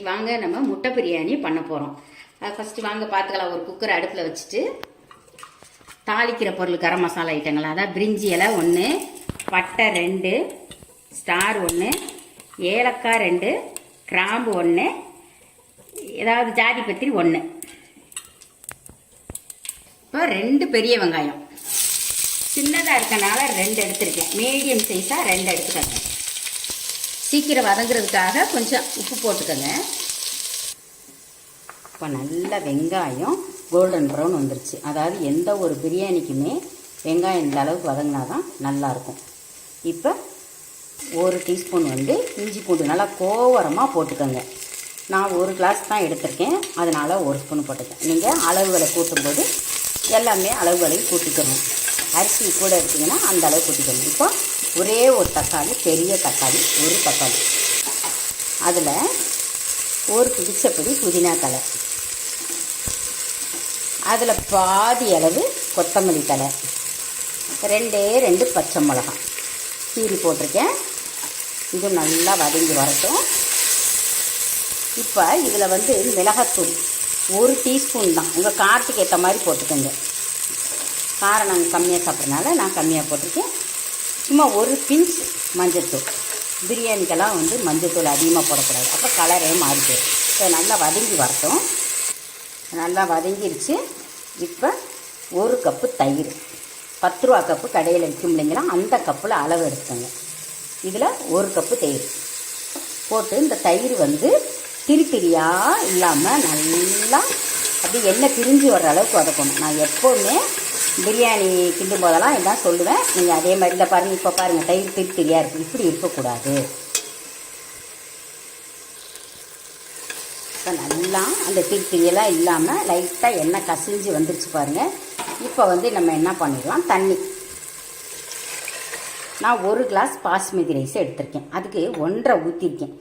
இன்னைக்கு வாங்க நம்ம முட்டை பிரியாணி பண்ண போகிறோம். ஃபஸ்ட்டு வாங்க பார்த்துக்கலாம். ஒரு குக்கர் அடுப்பில் வச்சுட்டு தாளிக்கிற பொருள் கரம் மசாலா ஐட்டங்கள், அதான் பிரிஞ்சி இலை 1, பட்டை 2, ஸ்டார் 1, ஏலக்காய் 2, கிராம்பு 1, ஏதாவது ஜாதி பத்திரி 1. இப்போ 2 பெரிய வெங்காயம் சின்னதாக இருக்கனால 2 எடுத்துருக்கேன். மீடியம் சைஸாக 2 எடுத்துக்கோங்க. சீக்கிரம் வதங்குறதுக்காக கொஞ்சம் உப்பு போட்டுக்கோங்க. இப்போ நல்ல வெங்காயம் கோல்டன் ப்ரௌன் வந்துருச்சு. அதாவது எந்த ஒரு பிரியாணிக்குமே வெங்காயம் இந்த அளவுக்கு வதங்கினா தான் நல்லாயிருக்கும். இப்போ 1 டீஸ்பூன் இஞ்சி பூண்டு நல்லா கோவரமாக போட்டுக்கோங்க. நான் 1 கிளாஸ் தான் எடுத்திருக்கேன், அதனால் 1 ஸ்பூன் போட்டுக்கேன். நீங்கள் அளவுகளை கூட்டும்போது எல்லாமே அளவுகளையும் கூட்டிக்கணும். அரிசி கூட எடுத்திங்கன்னா அந்த அளவு கூட்டிக்கணும். இப்போ ஒரே ஒரு தக்காளி, பெரிய தக்காளி 1 தக்காளி, அதில் ஒரு பிடிச்சப்படி புதினா தழை, அதில் பாதி அளவு கொத்தமல்லி தழை, 2 பச்சை மிளகாய் கீரி போட்டிருக்கேன். இது நல்லா வதங்கி வரட்டும். இப்போ இதில் மிளகாத்தூள் 1 டீஸ்பூன் தான். உங்கள் காரத்துக்கு ஏற்ற மாதிரி போட்டுக்கோங்க. காரம் நாங்கள் கம்மியாக சாப்பிட்றதுனால நான் கம்மியாக போட்டிருக்கேன். சும்மா 1 பிஞ்ச் மஞ்சத்தூள். பிரியாணிக்கெல்லாம் மஞ்சத்தூள் அதிகமாக போடக்கூடாது, அப்போ கலரே மாறி போயிடும். இப்போ நல்லா வதங்கி வரட்டும். நல்லா வதங்கிருச்சு. இப்போ 1 கப்பு தயிர், 10 ரூபா கப்பு கடையில் விற்கும் இல்லைங்களா, அந்த கப்பில் அளவு எடுத்துக்கோங்க. இதில் 1 கப்பு தயிர் போட்டு இந்த தயிர் திரியாக இல்லாமல் நல்லா அப்படி எண்ணெய் பிரிஞ்சு வர்ற அளவுக்கு வதக்கணும். நான் எப்போவுமே பிரியாணி கிண்டும் போதெல்லாம் இதான் சொல்லுவேன். நீங்கள் அதே மாதிரி தான் பாருங்கள். இப்போ பாருங்கள், தயிர் திரியாக இருக்குது. இப்படி இருக்கக்கூடாது. இப்போ நல்லா அந்த திரியெல்லாம் இல்லாமல் லைட்டாக எண்ணெய் கசிஞ்சு வந்துருச்சு பாருங்கள். இப்போ நம்ம என்ன பண்ணிடலாம், தண்ணி. நான் 1 கிளாஸ் பாஸ்மதி ரைஸ் எடுத்திருக்கேன். அதுக்கு 1.5 ஊற்றிருக்கேன்.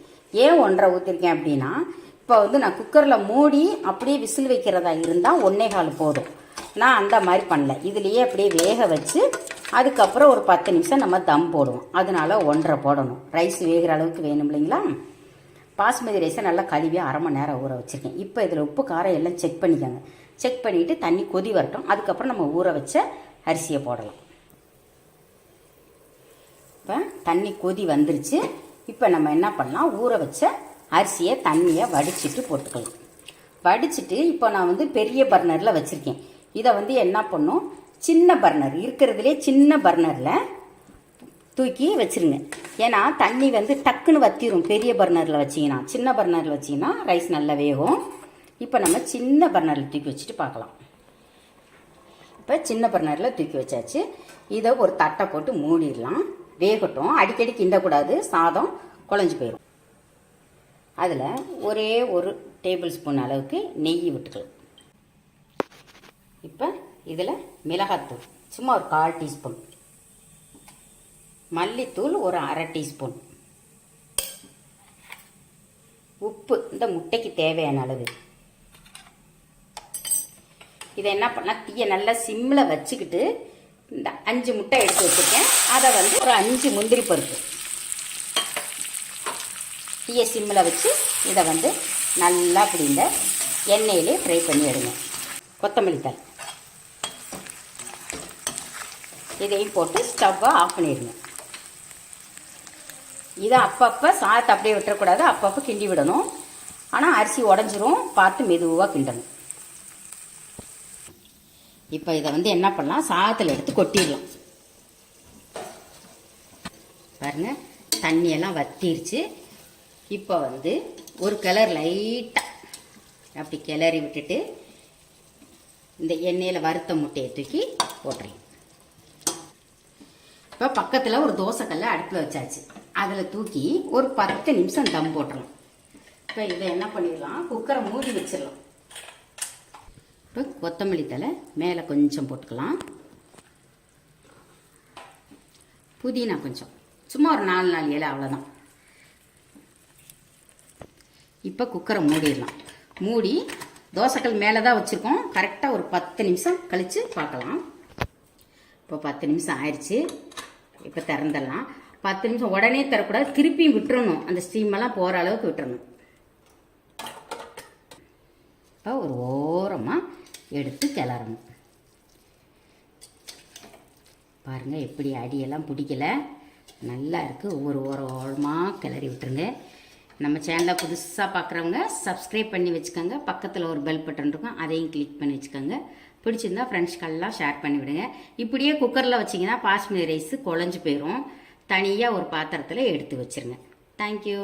ஏன் 1.5 ஊற்றிருக்கேன் அப்படின்னா, இப்போ நான் குக்கரில் மூடி அப்படியே விசில் வைக்கிறதா இருந்தால் 1.25 போதும். நான் அந்த மாதிரி பண்ணல. இதுலேயே அப்படியே வேக வச்சு அதுக்கப்புறம் ஒரு 10 நிமிஷம் நம்ம தம் போடுவோம். அதனால 1.5 போடணும். ரைஸ் வேகிற அளவுக்கு வேணும் இல்லைங்களா. பாஸ்மதி ரைஸை நல்லா கழுவி 1/2 மணி நேரம் ஊற வச்சுருக்கேன். இப்போ இதில் உப்பு காரம் எல்லாம் செக் பண்ணிக்கோங்க. செக் பண்ணிவிட்டு தண்ணி கொதி வரட்டும். அதுக்கப்புறம் நம்ம ஊற வச்ச அரிசியை போடலாம். இப்போ தண்ணி கொதி வந்துருச்சு. இப்போ நம்ம என்ன பண்ணலாம், ஊற வச்ச அரிசியை தண்ணியை வடிச்சிட்டு போட்டுக்கலாம். வடிச்சிட்டு இப்போ நான் பெரிய பர்னரில் வச்சுருக்கேன். இதை என்ன பண்ணும், சின்ன பர்னர் இருக்கிறதுலே சின்ன பர்னரில் தூக்கி வச்சுருங்க. ஏன்னா தண்ணி டக்குன்னு வத்திரும் பெரிய பர்னரில் வச்சிங்கன்னா. சின்ன பர்னரில் வச்சிங்கன்னா ரைஸ் நல்லா வேகும். இப்போ நம்ம சின்ன பர்னரில் தூக்கி வச்சுட்டு பார்க்கலாம். இப்போ சின்ன பர்னரில் தூக்கி வச்சாச்சு. இதை ஒரு தட்டை போட்டு மூடிடலாம். வேகட்டும். அடிக்கடி கிண்டக்கூடாது, சாதம் குழஞ்சி போயிடும். அதில் ஒரே 1 டேபிள் ஸ்பூன் அளவுக்கு நெய் விட்டுக்கலாம். இப்போ இதில் மிளகாத்தூள் சும்மா ஒரு 1/4 டீஸ்பூன், மல்லித்தூள் ஒரு 1/2 டீஸ்பூன், உப்பு இந்த முட்டைக்கு தேவையான அளவு. இதை என்ன பண்ணால் தீயை நல்லா சிம்மில் வச்சுக்கிட்டு இந்த 5 முட்டை எடுத்து வச்சுருக்கேன். அதை ஒரு 5 முந்திரி பருப்பு தீயை சிம்மில் வச்சு இதை நல்லா அப்படி இந்த எண்ணெயிலே ஃப்ரை பண்ணி எடுங்க. கொத்தமல்லி தழை இதையும் போட்டு ஸ்டவ்வை ஆஃப் பண்ணிடுங்க. இதை அப்பப்போ சாதத்தை அப்படியே விட்டுறக்கூடாது, அப்பப்போ கிண்டி விடணும். ஆனால் அரிசி உடஞ்சிரும், பார்த்து மெதுவாக கிண்டணும். இப்போ இதை என்ன பண்ணலாம், சாதத்தில் எடுத்து கொட்டிடலாம். பாருங்கள், தண்ணியெல்லாம் வத்திருச்சு. இப்போ ஒரு கிளர் லைட்டாக அப்படி கிளறி விட்டுட்டு இந்த எண்ணெயில் வறுத்த முட்டையை தூக்கி போட்டுறேன். இப்போ பக்கத்தில் ஒரு தோசைக்கல்லை அடுப்பில் வச்சாச்சு. அதில் தூக்கி ஒரு 10 நிமிஷம் தம் போட்டுடலாம். இப்போ இதை என்ன பண்ணிடலாம், குக்கரை மூடி வச்சிடலாம். இப்போ கொத்தமல்லி தழை மேலே கொஞ்சம் போட்டுக்கலாம். புதினா கொஞ்சம், சும்மா ஒரு 4 இலை அவ்வளோதான். இப்போ குக்கரை மூடிடலாம். மூடி தோசைக்கல் மேலே தான் வச்சுருக்கோம். கரெக்டாக ஒரு 10 நிமிஷம் கழித்து பார்க்கலாம். இப்போ 10 நிமிஷம் ஆயிடுச்சு. இப்போ திறந்துடலாம். 10 நிமிஷம் உடனே தரக்கூடாது, திருப்பியும் விட்டுறணும். அந்த ஸ்டீமெல்லாம் போகிற அளவுக்கு விட்டுறணும். இப்போ ஒரு ஓரமாக எடுத்து கிளறணும். பாருங்கள் எப்படி அடியெல்லாம் பிடிக்கல, நல்லா இருக்குது. ஒவ்வொரு ஓரமாக கிளறி விட்டுருங்க. நம்ம சேனலை புதுசாக பார்க்குறவங்க சப்ஸ்கிரைப் பண்ணி வச்சுக்கோங்க. பக்கத்தில் ஒரு பெல் பட்டன் இருக்கும், அதையும் கிளிக் பண்ணி வச்சுக்கோங்க. பிடிச்சிருந்தா ஃப்ரெண்ட்ஸ்கெல்லாம் ஷேர் பண்ணி விடுங்க. இப்படியே குக்கரில் வச்சிங்கன்னா பாஸ்மதி ரைஸ் குழஞ்சி போயிடும். தனியாக ஒரு பாத்திரத்தில் எடுத்து வச்சுருங்க. தேங்க்யூ.